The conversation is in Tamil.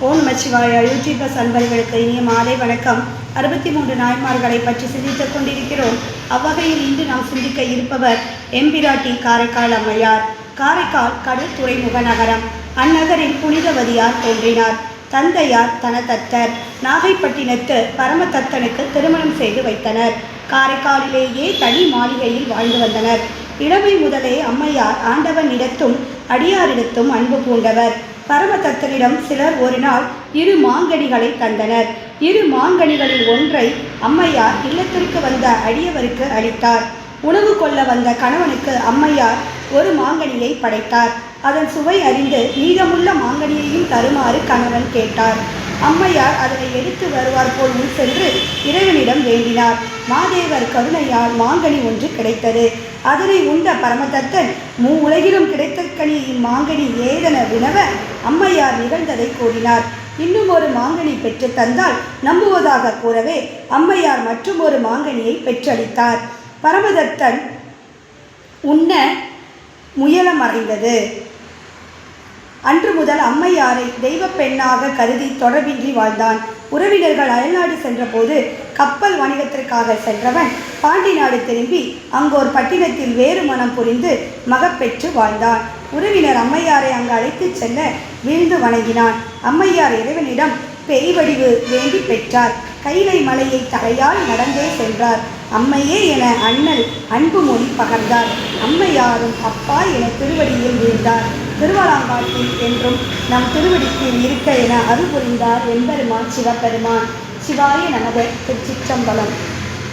ஓம் நமச்சிவாயா. யூடியூபர்ஸ் அன்பர்களுக்கு இனிய மாலை வணக்கம். 63 நாய்மார்களை பற்றி சிந்தித்துக் கொண்டிருக்கிறோம். அவ்வகையில் இன்று நாம் சிந்திக்க இருப்பவர் எம்பிராட்டி காரைக்கால் அம்மையார். காரைக்கால் கடல் துறைமுக நகரம். அந்நகரில் புனிதவதியார் தோன்றினார். தந்தையார் தனதத்தர். நாகைப்பட்டினத்து பரமதத்தனுக்கு திருமணம் செய்து வைத்தனர். காரைக்காலிலேயே தனி மாளிகையில் வாழ்ந்து வந்தனர். இளமை முதலே அம்மையார் ஆண்டவனிடத்தும் அடியாரிடத்தும் அன்பு பூண்டவர். பரமதத்தனிடம் சிலர் ஒரு நாள் 2 மாங்கனிகளை தந்தனர். 2 மாங்கனிகளில் ஒன்றை அம்மையார் இல்லத்திற்கு வந்த அடியவருக்கு அளித்தார். உணவு கொள்ள வந்த கணவனுக்கு அம்மையார் 1 மாங்கனியை படைத்தார். அதன் சுவை அறிந்து மீதமுள்ள மாங்கனியையும் தருமாறு கணவன் கேட்டார். அம்மையார் அதனை எடுத்து வருவார் போல் முன் சென்று இறைவனிடம் வேண்டினார். மாதேவர் கருணையால் மாங்கனி ஒன்று கிடைத்தது. அதனை உண்ட பரமதத்தன் உலகிலும் கிடைத்த கனி இம்மாங்கனி ஏதென வினவ அம்மையார் நிகழ்ந்ததை கூறினார். இன்னும் 1 மாங்கனி பெற்று தந்தால் நம்புவதாக கூறவே அம்மையார் மற்றும் 1 மாங்கனியை பெற்றளித்தார். பரமதத்தன் உண்ண முயல மறைந்தது. அன்று முதல் அம்மையாரை தெய்வ பெண்ணாக கருதி தொடர்பின்றி வாழ்ந்தான். உறவினர்கள் அயல்நாடு சென்றபோது கப்பல் வணிகத்திற்காக சென்றவன் பாண்டி நாடு திரும்பி அங்கோர் பட்டினத்தில் வேறு மனம் புரிந்து மகப்பெற்று வாழ்ந்தான். உறவினர் அம்மையாரை அங்கு அழைத்து செல்ல வீழ்ந்து வணங்கினான். அம்மையார் இறைவனிடம் பேய் வடிவு வேண்டி பெற்றார். கைலை மலையை தலையால் நடந்தே சென்றார். அம்மையே என அண்ணல் அன்பு மொழி பகர்ந்தார். அம்மையாரும் அப்பா என திருவடியில் வீழ்ந்தார். திருவலாங்காட்டில் என்றும் நம் திருவடிக்கு இருக்க என அருள் புரிந்தார் எம்பெருமான் சிவபெருமான். சிவாய நமக. திருச்சிற்றம்பலம்.